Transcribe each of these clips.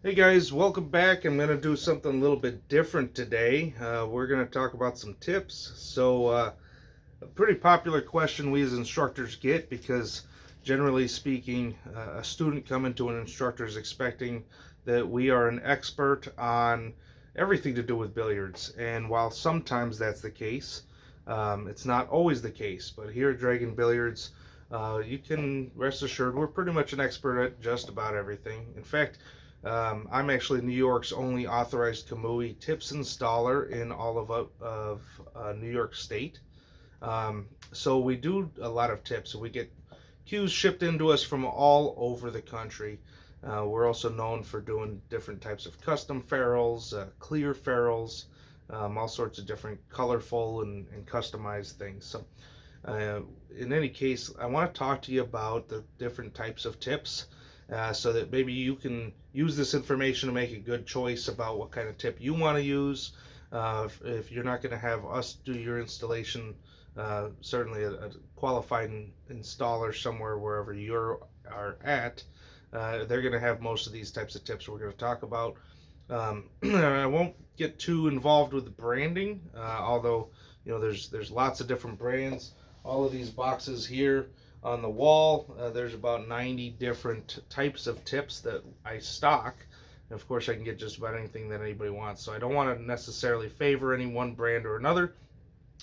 Hey guys, welcome back. I'm going to do something a little bit different today. We're going to talk about some tips. A pretty popular question we as instructors get because, generally speaking, a student coming to an instructor is expecting that we are an expert on everything to do with billiards. And while sometimes that's the case, it's not always the case. But here at Dragon Billiards, you can rest assured we're pretty much an expert at just about everything. In fact, I'm actually New York's only authorized Kamui tips installer in all of New York State. So we do a lot of tips. We get cues shipped into us from all over the country. We're also known for doing different types of custom ferrules, clear ferrules, all sorts of different colorful and customized things. Uh, in any case, I want to talk to you about the different types of tips so that maybe you can use this information to make a good choice about what kind of tip you want to use. If you're not going to have us do your installation, certainly a qualified installer somewhere wherever you are at, they're going to have most of these types of tips we're going to talk about. I won't get too involved with the branding, although there's lots of different brands. All of these boxes here on the wall, there's about 90 different types of tips that I stock. And of course, I can get just about anything that anybody wants. So I don't want to necessarily favor any one brand or another,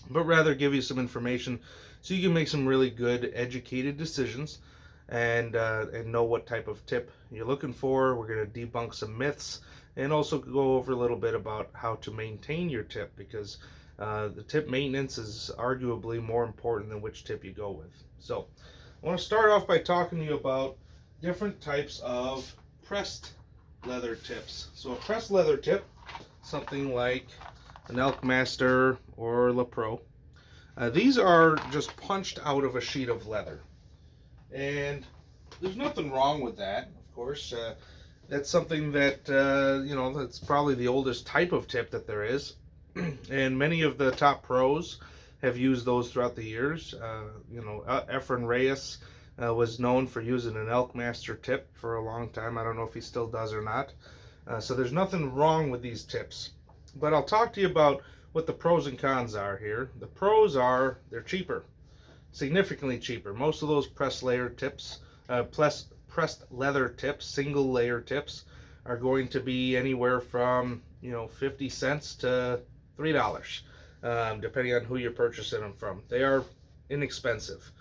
but rather give you some information so you can make some really good educated decisions and know what type of tip you're looking for. We're going to debunk some myths and also go over a little bit about how to maintain your tip, because the tip maintenance is arguably more important than which tip you go with. So I want to start off by talking to you about different types of pressed leather tips. So a pressed leather tip, something like an Elk Master or La Pro, these are just punched out of a sheet of leather. And there's nothing wrong with that, of course. That's something that, that's probably the oldest type of tip that there is. And many of the top pros have used those throughout the years. Efren Reyes was known for using an Elk Master tip for a long time. I don't know if he still does or not. So there's nothing wrong with these tips. But I'll talk to you about what the pros and cons are here. The pros are they're cheaper, significantly cheaper. Most of those pressed leather tips, single layer tips, are going to be anywhere from 50 cents to $3, depending on who you're purchasing them from. They are inexpensive.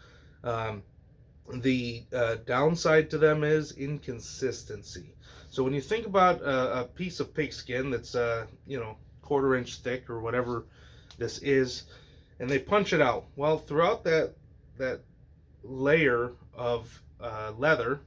The downside to them is inconsistency. So when you think about a piece of pigskin that's quarter-inch thick or whatever this is, and they punch it out, well, throughout that layer of leather,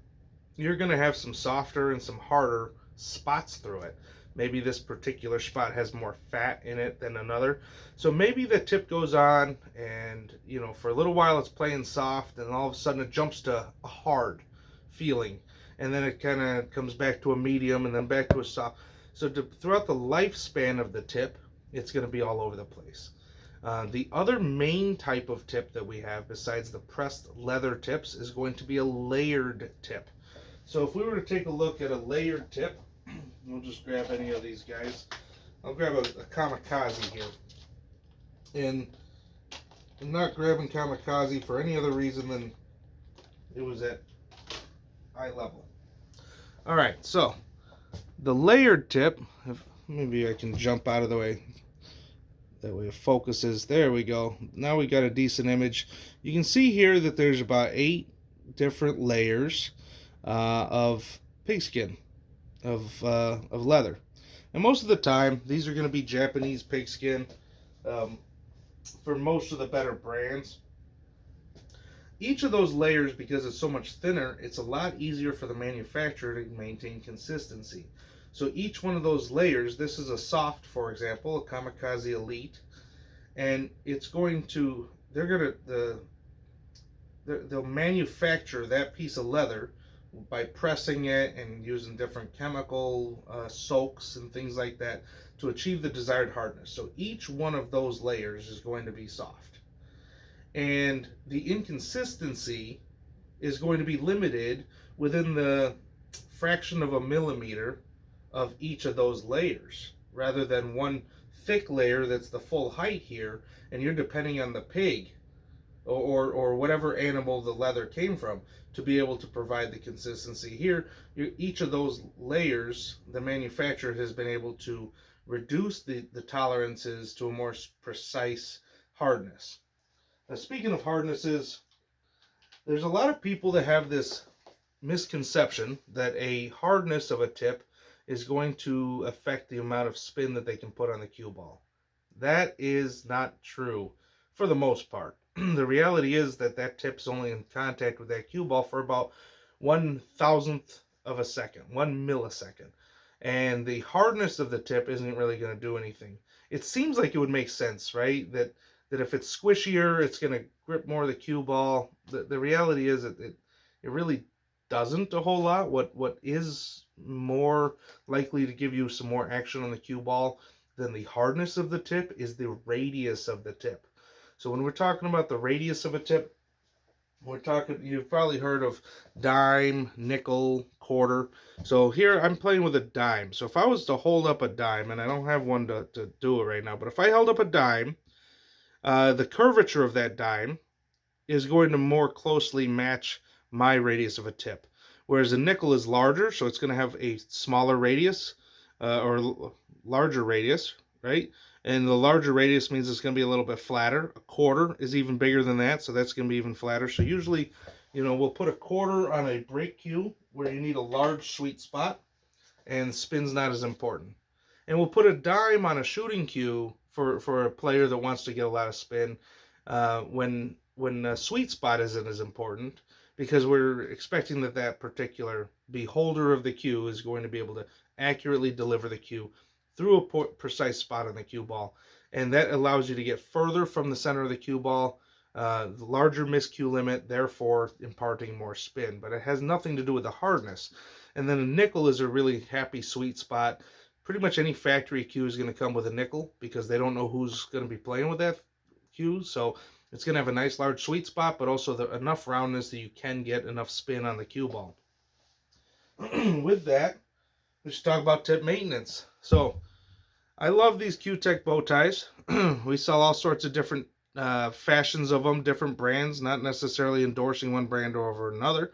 you're going to have some softer and some harder spots through it. Maybe this particular spot has more fat in it than another. So maybe the tip goes on and, for a little while it's playing soft, and all of a sudden it jumps to a hard feeling. And then it kind of comes back to a medium and then back to a soft. So throughout the lifespan of the tip, it's going to be all over the place. The other main type of tip that we have besides the pressed leather tips is going to be a layered tip. So if we were to take a look at a layered tip, we'll just grab any of these guys. I'll grab a Kamikaze here. And I'm not grabbing Kamikaze for any other reason than it was at eye level. Alright, so the layered tip, maybe I can jump out of the way. That way it focuses. There we go. Now we got a decent image. You can see here that there's about 8 different layers of pigskin. Of leather, and most of the time these are going to be Japanese pigskin for most of the better brands. Each of those layers, because it's so much thinner, it's a lot easier for the manufacturer to maintain consistency. So each one of those layers, this is a soft, for example, a Kamikaze Elite, and it's going to they'll manufacture that piece of leather by pressing it and using different chemical soaks and things like that to achieve the desired hardness. So each one of those layers is going to be soft. And the inconsistency is going to be limited within the fraction of a millimeter of each of those layers rather than one thick layer that's the full height here, and you're depending on the pig or whatever animal the leather came from to be able to provide the consistency. Here, each of those layers, the manufacturer has been able to reduce the tolerances to a more precise hardness. Now, speaking of hardnesses, there's a lot of people that have this misconception that a hardness of a tip is going to affect the amount of spin that they can put on the cue ball. That is not true for the most part. The reality is that that tip's only in contact with that cue ball for about 1,000th of a second, 1 millisecond. And the hardness of the tip isn't really going to do anything. It seems like it would make sense, right? That if it's squishier, it's going to grip more of the cue ball. The reality is that it really doesn't a whole lot. What is more likely to give you some more action on the cue ball than the hardness of the tip is the radius of the tip. So when we're talking about the radius of a tip, we're talking, you've probably heard of dime, nickel, quarter. So here I'm playing with a dime. So if I was to hold up a dime, and I don't have one to do it right now, but if I held up a dime, the curvature of that dime is going to more closely match my radius of a tip. Whereas a nickel is larger, so it's going to have a smaller radius or larger radius, right? And the larger radius means it's going to be a little bit flatter. A quarter is even bigger than that, so that's going to be even flatter. So usually, we'll put a quarter on a break cue where you need a large sweet spot, and spin's not as important. And we'll put a dime on a shooting cue for a player that wants to get a lot of spin when a sweet spot isn't as important, because we're expecting that particular beholder of the cue is going to be able to accurately deliver the cue through a precise spot on the cue ball. And that allows you to get further from the center of the cue ball, the larger miscue limit, therefore imparting more spin. But it has nothing to do with the hardness. And then a nickel is a really happy sweet spot. Pretty much any factory cue is going to come with a nickel because they don't know who's going to be playing with that cue. So it's going to have a nice large sweet spot, but also enough roundness that you can get enough spin on the cue ball. With that, let's talk about tip maintenance. So I love these Q-Tech bow ties. We sell all sorts of different fashions of them, different brands, not necessarily endorsing one brand over another.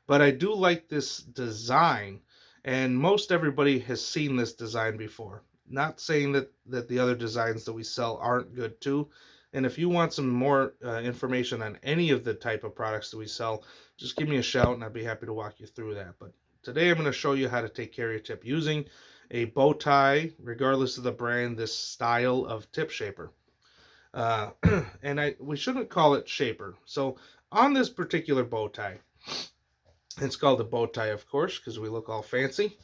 But I do like this design, and most everybody has seen this design before. Not saying that the other designs that we sell aren't good too. And if you want some more information on any of the type of products that we sell, just give me a shout and I'd be happy to walk you through that. But today I'm going to show you how to take care of your tip using a bow tie, regardless of the brand, this style of tip shaper. And we shouldn't call it shaper. So on this particular bow tie, it's called a bow tie, of course, because we look all fancy.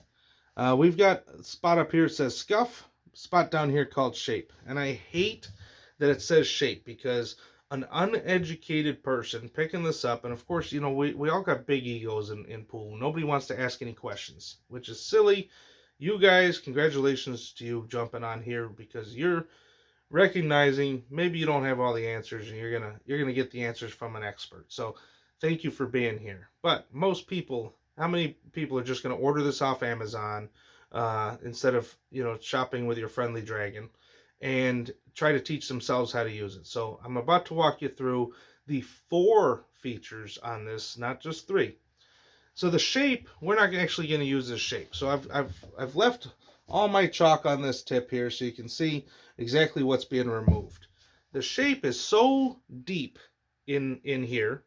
We've got a spot up here that says scuff, spot down here called shape. And I hate that it says shape because an uneducated person picking this up, and of course, we all got big egos in pool. Nobody wants to ask any questions, which is silly. You guys, congratulations to you jumping on here because you're recognizing maybe you don't have all the answers and you're gonna get the answers from an expert. So thank you for being here. But most people, how many people are just gonna order this off Amazon instead of shopping with your friendly dragon and try to teach themselves how to use it? So I'm about to walk you through the 4 features on this, not just 3. So the shape, we're not actually going to use this shape. So I've left all my chalk on this tip here so you can see exactly what's being removed. The shape is so deep in here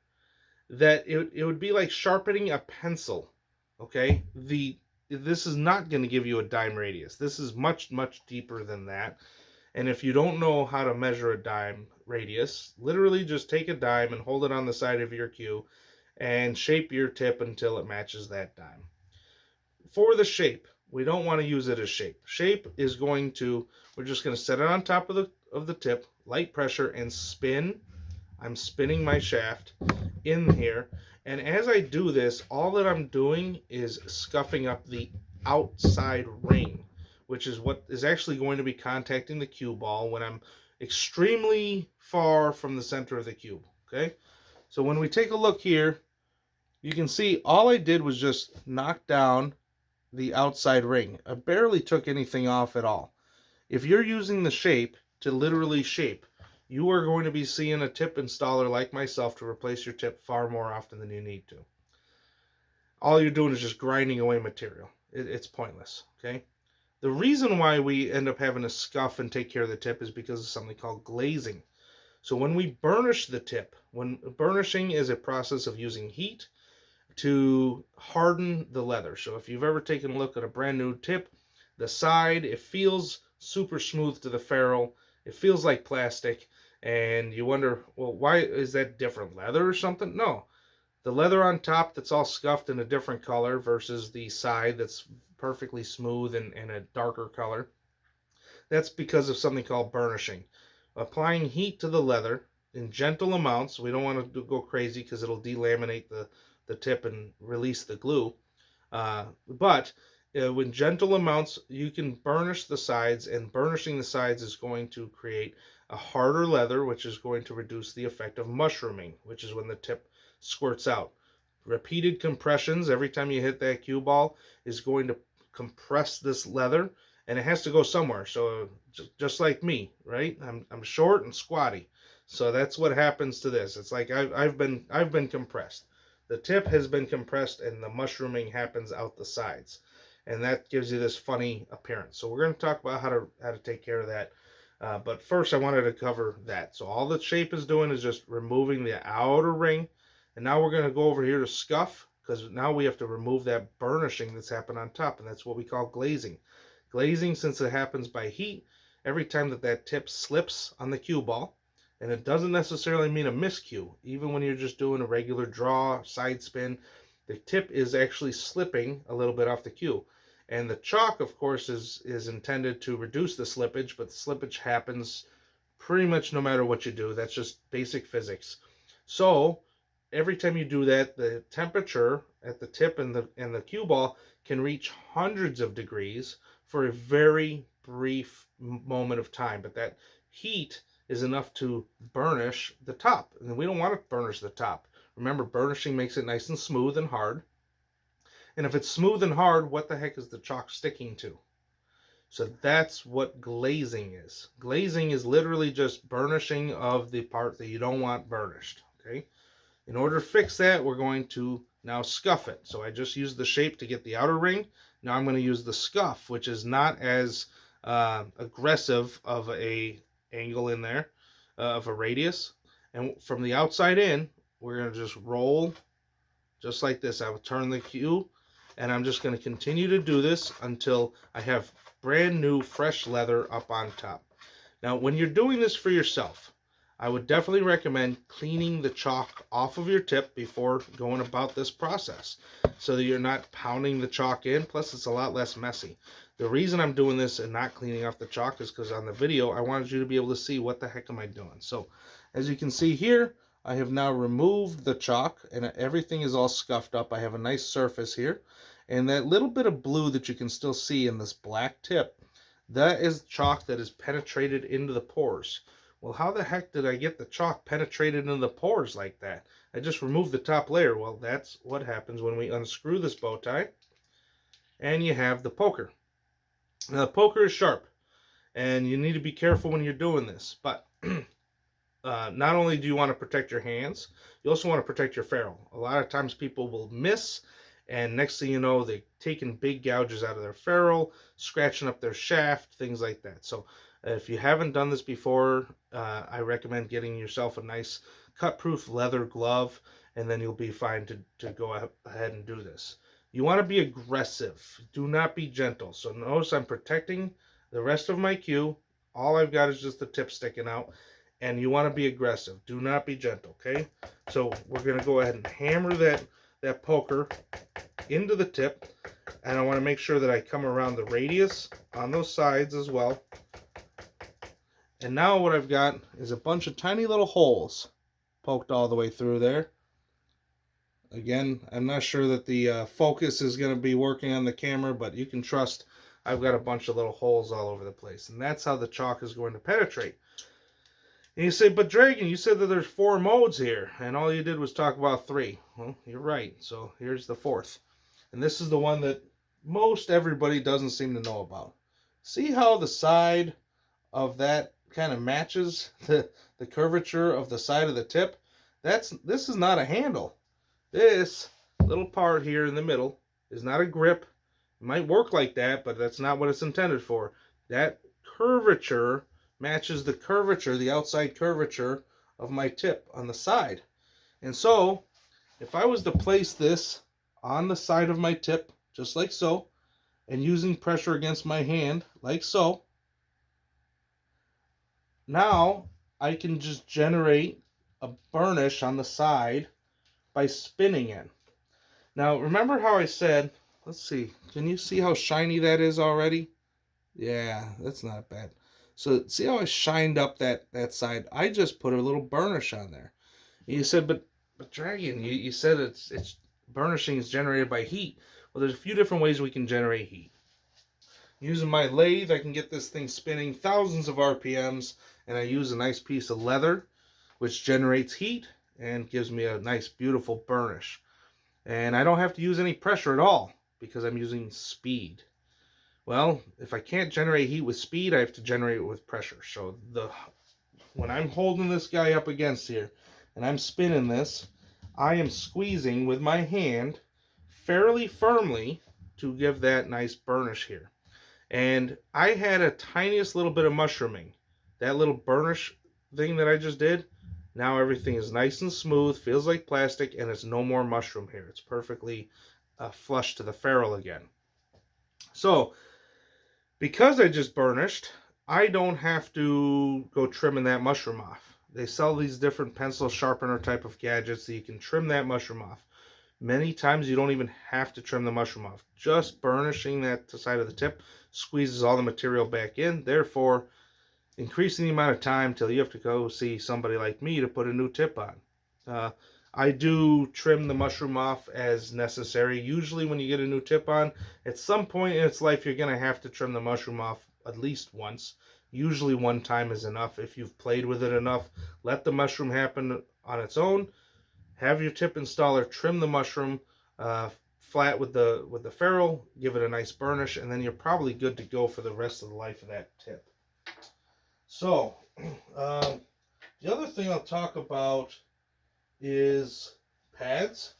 that it would be like sharpening a pencil. Okay, this is not going to give you a dime radius. This is much, much deeper than that. And if you don't know how to measure a dime radius, literally just take a dime and hold it on the side of your cue and shape your tip until it matches that dime. For the shape, we don't want to use it as shape. Shape is we're just going to set it on top of the tip, light pressure, and spin. I'm spinning my shaft in here. And as I do this, all that I'm doing is scuffing up the outside ring, which is what is actually going to be contacting the cue ball when I'm extremely far from the center of the cube. Okay? So when we take a look here, you can see all I did was just knock down the outside ring. I barely took anything off at all. If you're using the shape to literally shape, you are going to be seeing a tip installer like myself to replace your tip far more often than you need to. All you're doing is just grinding away material. It's pointless, okay? The reason why we end up having to scuff and take care of the tip is because of something called glazing. So when we burnish the tip, when burnishing is a process of using heat to harden the leather. So if you've ever taken a look at a brand new tip, the side, it feels super smooth to the ferrule. It feels like plastic, and you wonder, well, why is that different leather or something? No, the leather on top that's all scuffed in a different color versus the side that's perfectly smooth and a darker color. That's because of something called burnishing. Applying heat to the leather in gentle amounts. We don't want to go crazy because it'll delaminate the tip and release the glue. But with gentle amounts, you can burnish the sides, and burnishing the sides is going to create a harder leather, which is going to reduce the effect of mushrooming, which is when the tip squirts out. Repeated compressions every time you hit that cue ball is going to compress this leather, and it has to go somewhere. So just like me, right? I'm short and squatty, so that's what happens to this. It's like I've been compressed. The tip has been compressed, and the mushrooming happens out the sides, and that gives you this funny appearance. So we're going to talk about how to take care of that. But first, I wanted to cover that. So all the shape is doing is just removing the outer ring, and now we're going to go over here to scuff, because now we have to remove that burnishing that's happened on top, and that's what we call glazing. Glazing, since it happens by heat, every time that tip slips on the cue ball, and it doesn't necessarily mean a miscue. Even when you're just doing a regular draw, side spin, the tip is actually slipping a little bit off the cue. And the chalk, of course, is intended to reduce the slippage, but the slippage happens pretty much no matter what you do. That's just basic physics. So every time you do that, the temperature at the tip and the cue ball can reach hundreds of degrees for a very brief moment of time. But that heat is enough to burnish the top, and we don't want to burnish the top. Remember, burnishing makes it nice and smooth and hard. And if it's smooth and hard, what the heck is the chalk sticking to? So that's what glazing is. Glazing is literally just burnishing of the part that you don't want burnished. Okay. In order to fix that, we're going to now scuff it. So I just used the shape to get the outer ring. Now I'm going to use the scuff, which is not as aggressive of a angle in there, of a radius. And from the outside in, we're going to just roll just like this. I will turn the cue, and I'm just going to continue to do this until I have brand new fresh leather up on top. Now, when you're doing this for yourself, I would definitely recommend cleaning the chalk off of your tip before going about this process, so that you're not pounding the chalk in. Plus, it's a lot less messy. The reason I'm doing this and not cleaning off the chalk is because on the video, I wanted you to be able to see what the heck am I doing. So, as you can see here, I have now removed the chalk, and everything is all scuffed up. I have a nice surface here, and that little bit of blue that you can still see in this black tip, that is chalk that is penetrated into the pores. Well, how the heck did I get the chalk penetrated into the pores like that? I just removed the top layer. Well, that's what happens when we unscrew this bow tie, and you have the poker. Now, the poker is sharp, and you need to be careful when you're doing this, but not only do you want to protect your hands, you also want to protect your ferrule. A lot of times people will miss, and next thing you know, they're taking big gouges out of their ferrule, scratching up their shaft, things like that. So if you haven't done this before, I recommend getting yourself a nice cut-proof leather glove, and then you'll be fine to go ahead and do this. You want to be aggressive. Do not be gentle. So notice I'm protecting the rest of my cue. All I've got is just the tip sticking out. And you want to be aggressive. Do not be gentle, okay? So we're going to go ahead and hammer that poker into the tip. And I want to make sure that I come around the radius on those sides as well. And now what I've got is a bunch of tiny little holes poked all the way through there. Again, I'm not sure that the focus is going to be working on the camera, but you can trust I've got a bunch of little holes all over the place. And that's how the chalk is going to penetrate. And you say, but Dragon, you said that there's 4 modes here, and all you did was talk about 3. Well, you're right. So here's the 4th. And this is the one that most everybody doesn't seem to know about. See how the side of that kind of matches the curvature of the side of the tip? This is not a handle. This little part here in the middle is not a grip. It might work like that, but that's not what it's intended for. That curvature matches the curvature, the outside curvature of my tip on the side. And so, if I was to place this on the side of my tip, just like so, and using pressure against my hand, like so, now I can just generate a burnish on the side by spinning it. Now, remember how I said, let's see, can you see how shiny that is already? Yeah, that's not bad. So see how I shined up that side? I just put a little burnish on there. And you said, but Dragon, you said it's burnishing is generated by heat. Well, there's a few different ways we can generate heat. Using my lathe, I can get this thing spinning thousands of RPMs, and I use a nice piece of leather, which generates heat and gives me a nice, beautiful burnish. And I don't have to use any pressure at all because I'm using speed. Well, if I can't generate heat with speed, I have to generate it with pressure. So when I'm holding this guy up against here and I'm spinning this, I am squeezing with my hand fairly firmly to give that nice burnish here. And I had a tiniest little bit of mushrooming. That little burnish thing that I just did, now everything is nice and smooth, feels like plastic, and it's no more mushroom here. It's perfectly flush to the ferrule again. So, because I just burnished, I don't have to go trimming that mushroom off. They sell these different pencil sharpener type of gadgets that you can trim that mushroom off. Many times you don't even have to trim the mushroom off. Just burnishing that side of the tip squeezes all the material back in, therefore increasing the amount of time till you have to go see somebody like me to put a new tip on. I do trim the mushroom off as necessary. Usually when you get a new tip on, at some point in its life, you're going to have to trim the mushroom off at least once. Usually one time is enough. If you've played with it enough, let the mushroom happen on its own. Have your tip installer trim the mushroom flat with the ferrule, give it a nice burnish, and then you're probably good to go for the rest of the life of that tip. So, the other thing I'll talk about is pads.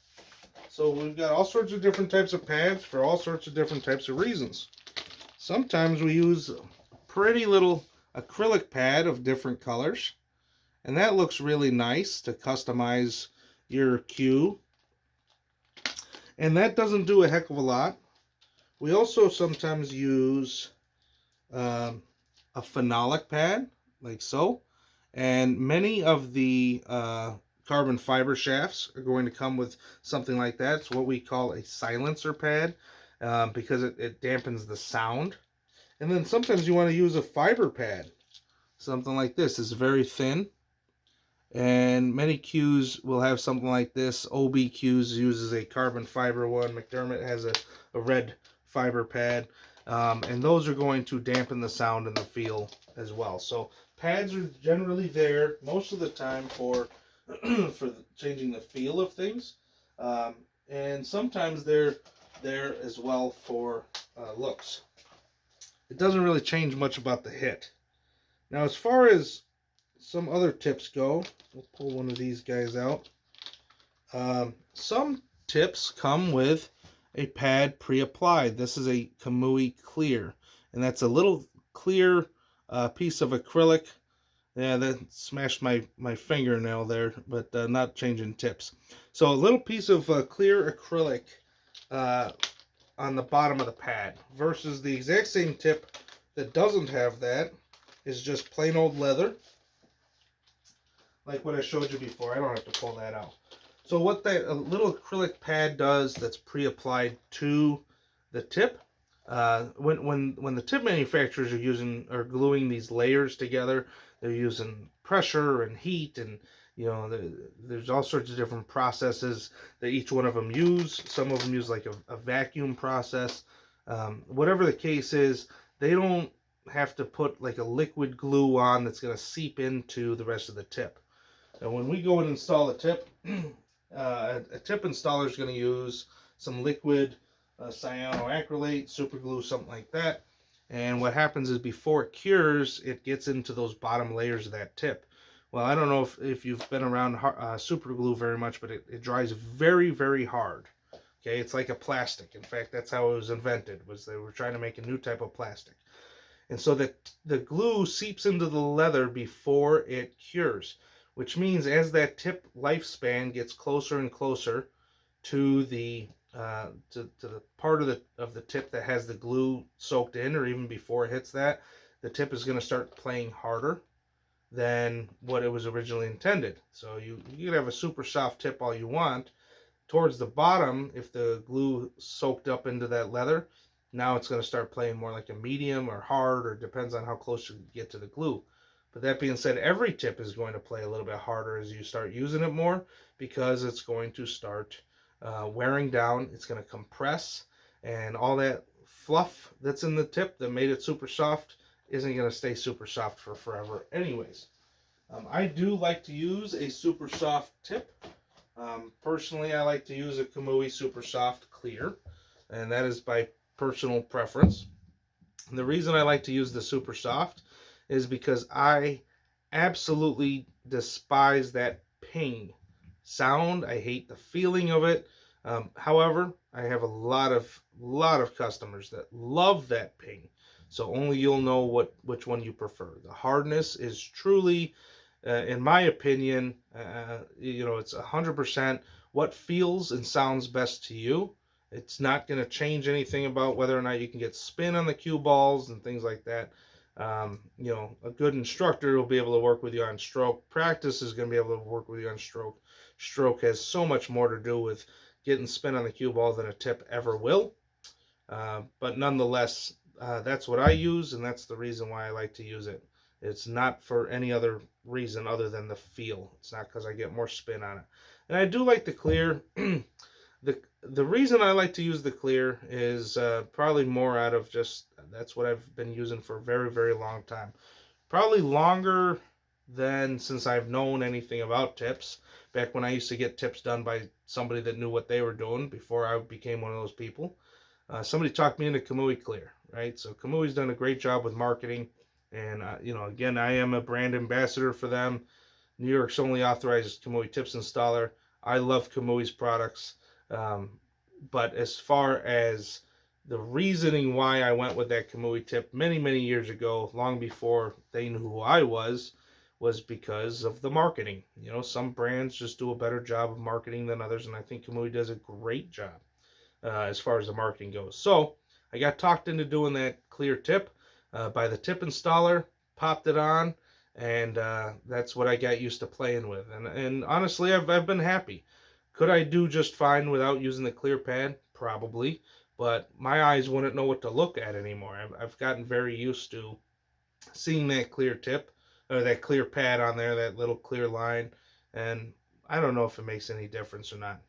So we've got all sorts of different types of pads for all sorts of different types of reasons. Sometimes we use a pretty little acrylic pad of different colors, and that looks really nice to customize your cue. And that doesn't do a heck of a lot. We also sometimes use a phenolic pad, like so. And many of the carbon fiber shafts are going to come with something like that. It's what we call a silencer pad because it dampens the sound. And then sometimes you want to use a fiber pad. Something like this is very thin. And many cues will have something like this. OB Cues uses a carbon fiber one. McDermott has a red fiber pad. And those are going to dampen the sound and the feel as well. So pads are generally there most of the time for changing the feel of things. And sometimes they're there as well for looks. It doesn't really change much about the hit. Now as far as some other tips go, we'll pull one of these guys out. Some tips come with a pad pre-applied. This is a Kamui Clear, and that's a little clear piece of acrylic. Yeah, that smashed my fingernail there, but not changing tips. So a little piece of clear acrylic on the bottom of the pad versus the exact same tip that doesn't have that is just plain old leather. Like what I showed you before. I don't have to pull that out. So what that little acrylic pad does that's pre-applied to the tip, when the tip manufacturers are gluing these layers together, they're using pressure and heat, and there's all sorts of different processes that each one of them use. Some of them use like a vacuum process. Whatever the case is, they don't have to put like a liquid glue on that's going to seep into the rest of the tip. And when we go and install a tip, a tip installer is going to use some liquid cyanoacrylate, super glue, something like that. And what happens is before it cures, it gets into those bottom layers of that tip. Well, I don't know if you've been around super glue very much, but it dries very, very hard. Okay, it's like a plastic. In fact, that's how it was invented, was they were trying to make a new type of plastic. And so the glue seeps into the leather before it cures, which means as that tip lifespan gets closer and closer to the to the part of the tip that has the glue soaked in, or even before it hits that, the tip is going to start playing harder than what it was originally intended. So you can have a super soft tip all you want. Towards the bottom, if the glue soaked up into that leather, now it's going to start playing more like a medium or hard, or depends on how close you get to the glue. But that being said, every tip is going to play a little bit harder as you start using it more, because it's going to start wearing down. It's going to compress, and all that fluff that's in the tip that made it super soft isn't going to stay super soft for forever anyways. I do like to use a super soft tip. Personally, I like to use a Kamui Super Soft Clear, and that is by personal preference. And the reason I like to use the Super Soft is because I absolutely despise that ping sound. I hate the feeling of it. However, I have a lot of customers that love that ping. So only you'll know which one you prefer. The hardness is truly, in my opinion, it's 100% what feels and sounds best to you. It's not going to change anything about whether or not you can get spin on the cue balls and things like that. A good instructor will be able to work with you on stroke. Practice is going to be able to work with you on stroke. Stroke has so much more to do with getting spin on the cue ball than a tip ever will. But nonetheless, that's what I use, and that's the reason why I like to use it. It's not for any other reason other than the feel. It's not because I get more spin on it. And I do like the clear. The reason I like to use the clear is probably more out of just, that's what I've been using for a very, very long time. Probably longer than since I've known anything about tips. Back when I used to get tips done by somebody that knew what they were doing before I became one of those people. Somebody talked me into Kamui Clear, right? So Kamui's done a great job with marketing. And, again, I am a brand ambassador for them. New York's only authorized Kamui tips installer. I love Kamui's products. But as far as the reasoning why I went with that Kamui tip many, many years ago, long before they knew who I was because of the marketing. Some brands just do a better job of marketing than others, and I think Kamui does a great job as far as the marketing goes. So I got talked into doing that clear tip by the tip installer, popped it on, and that's what I got used to playing with. And honestly, I've been happy. Could I do just fine without using the clear pad? Probably, but my eyes wouldn't know what to look at anymore. I've gotten very used to seeing that clear tip, or that clear pad on there, that little clear line, and I don't know if it makes any difference or not.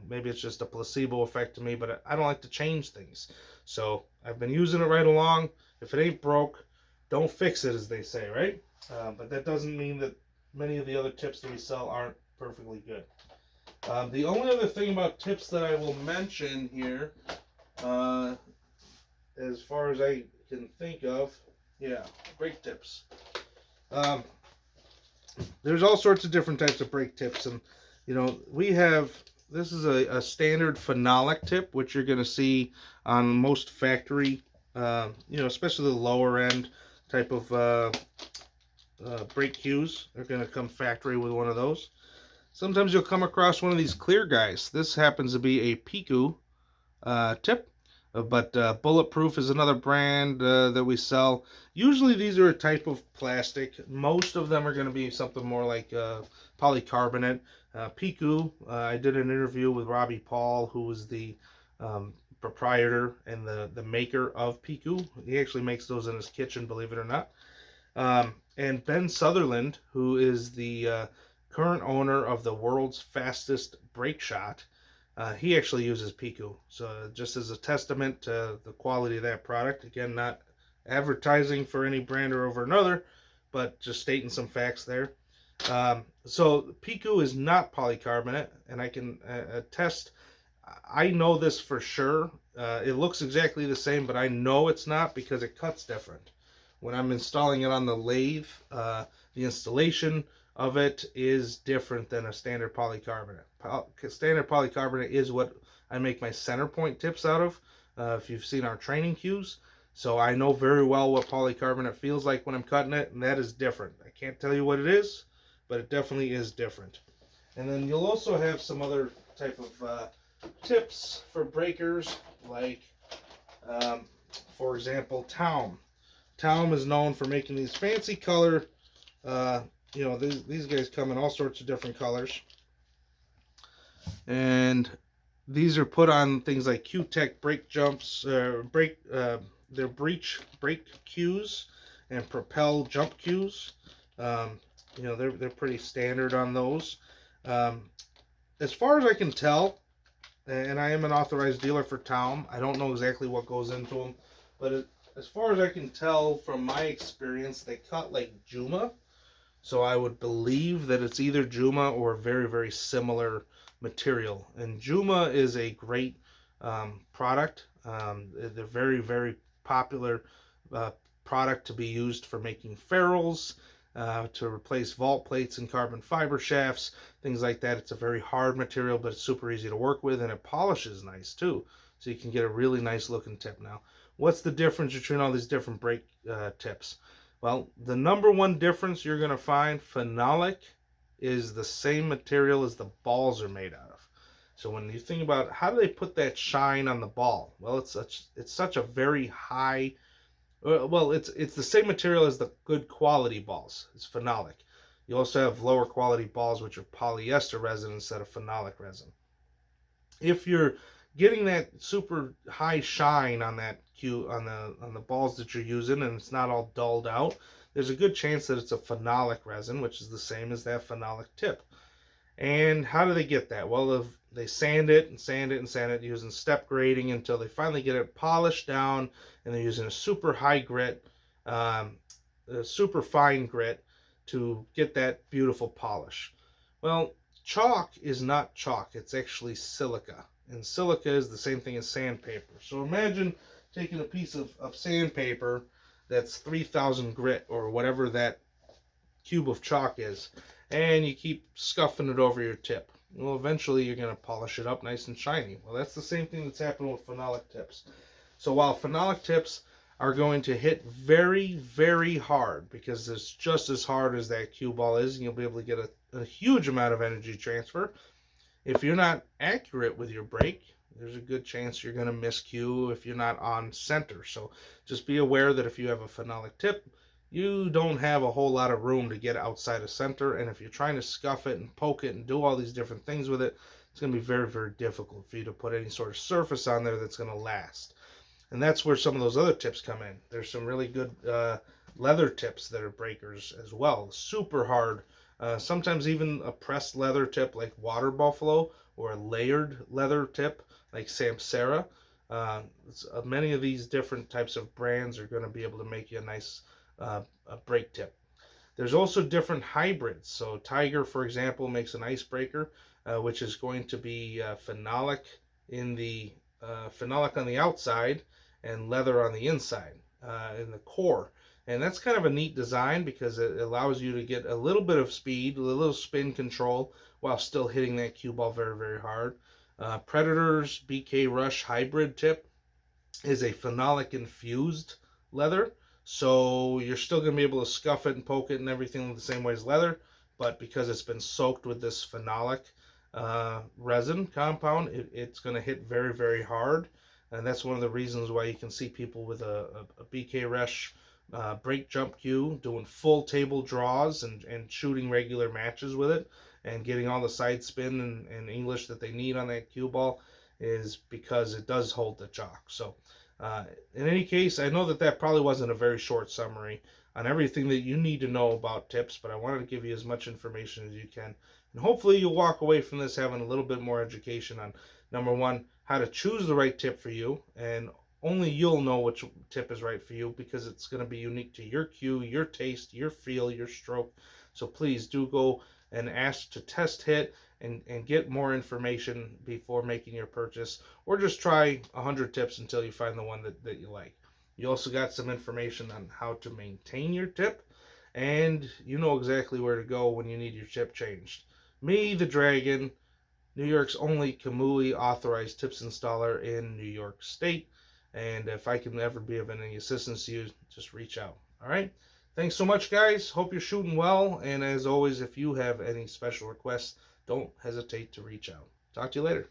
Maybe it's just a placebo effect to me, but I don't like to change things. So I've been using it right along. If it ain't broke, don't fix it, as they say, right? But that doesn't mean that many of the other tips that we sell aren't perfectly good. The only other thing about tips that I will mention here, as far as I can think of, brake tips. There's all sorts of different types of brake tips, and we have, this is a standard phenolic tip, which you're going to see on most factory, especially the lower end type of brake cues. They're going to come factory with one of those. Sometimes you'll come across one of these clear guys. This happens to be a Piku tip. But Bulletproof is another brand that we sell. Usually these are a type of plastic. Most of them are going to be something more like polycarbonate. Piku, I did an interview with Robbie Paul, who was the proprietor and the maker of Piku. He actually makes those in his kitchen, believe it or not. And Ben Sutherland, who is the current owner of the world's fastest brake shot, he actually uses Piku. So just as a testament to the quality of that product. Again, not advertising for any brand or over another, but just stating some facts there. So Piku is not polycarbonate, and I can attest, I know this for sure, It looks exactly the same, but I know it's not because it cuts different. When I'm installing it on the lathe, the installation of it is different than a standard polycarbonate. Standard polycarbonate is what I make my center point tips out of, if you've seen our training cues. So I know very well what polycarbonate feels like when I'm cutting it, and that is different. I can't tell you what it is, but it definitely is different. And then you'll also have some other type of tips for breakers, like, um, for example, Taum. Taum is known for making these fancy color, uh, these guys come in all sorts of different colors. And these are put on things like Q-Tech brake jumps, their brake cues and propel jump cues. Um, they're pretty standard on those. Um, as far as I can tell, and I am an authorized dealer for Taum, I don't know exactly what goes into them, but as far as I can tell from my experience, they cut like Juma. So I would believe that it's either Juma or very, very similar material. And Juma is a great product. They're very, very popular uh, product to be used for making ferrules, to replace vault plates and carbon fiber shafts, things like that. It's a very hard material, but it's super easy to work with, and it polishes nice too. So you can get a really nice looking tip now. What's the difference between all these different brake tips? Well, the number one difference you're going to find, phenolic is the same material as the balls are made out of. So when you think about how do they put that shine on the ball, well, it's such a very high. Well, it's the same material as the good quality balls. It's phenolic. You also have lower quality balls which are polyester resin instead of phenolic resin. If you're getting that super high shine on that on the balls that you're using, and it's not all dulled out, there's a good chance that it's a phenolic resin, which is the same as that phenolic tip. And how do they get that? Well, they sand it and sand it and sand it using step grading until they finally get it polished down, and they're using a super high grit, a super fine grit to get that beautiful polish. Well, chalk is not chalk, it's actually silica. And silica is the same thing as sandpaper. So imagine taking a piece of sandpaper that's 3,000 grit or whatever that cube of chalk is, and you keep scuffing it over your tip. Well, eventually you're going to polish it up nice and shiny. Well, that's the same thing that's happening with phenolic tips. So while phenolic tips are going to hit very, very hard, because it's just as hard as that cue ball is, and you'll be able to get a huge amount of energy transfer. If you're not accurate with your brake, there's a good chance you're going to miscue if you're not on center. So just be aware that if you have a phenolic tip, you don't have a whole lot of room to get outside of center. And if you're trying to scuff it and poke it and do all these different things with it, it's going to be very, very difficult for you to put any sort of surface on there that's going to last. And that's where some of those other tips come in. There's some really good leather tips that are breakers as well. Super hard. Sometimes even a pressed leather tip like Water Buffalo, or a layered leather tip like Samsara. Many of these different types of brands are going to be able to make you a nice a brake tip. There's also different hybrids. So Tiger, for example, makes an icebreaker, which is going to be phenolic phenolic on the outside and leather on the inside, in the core. And that's kind of a neat design because it allows you to get a little bit of speed, a little spin control, while still hitting that cue ball very, very hard. Predator's BK Rush hybrid tip is a phenolic infused leather. So you're still going to be able to scuff it and poke it and everything the same way as leather. But because it's been soaked with this phenolic resin compound, it's going to hit very, very hard. And that's one of the reasons why you can see people with a BK Rush brake jump cue doing full table draws and shooting regular matches with it and getting all the side spin and English that they need on that cue ball, is because it does hold the chalk. So in any case, I know that probably wasn't a very short summary on everything that you need to know about tips, but I wanted to give you as much information as you can. And hopefully you'll walk away from this having a little bit more education on, number one, how to choose the right tip for you, and only you'll know which tip is right for you, because it's going to be unique to your cue, your taste, your feel, your stroke. So please do go and ask to test hit and get more information before making your purchase, or just try 100 tips until you find the one that you like. You also got some information on how to maintain your tip, and you know exactly where to go when you need your tip changed. Me, the Dragon, New York's only Kamui authorized tips installer in New York State. And if I can ever be of any assistance to you, just reach out. All right. Thanks so much, guys. Hope you're shooting well. And as always, if you have any special requests, don't hesitate to reach out. Talk to you later.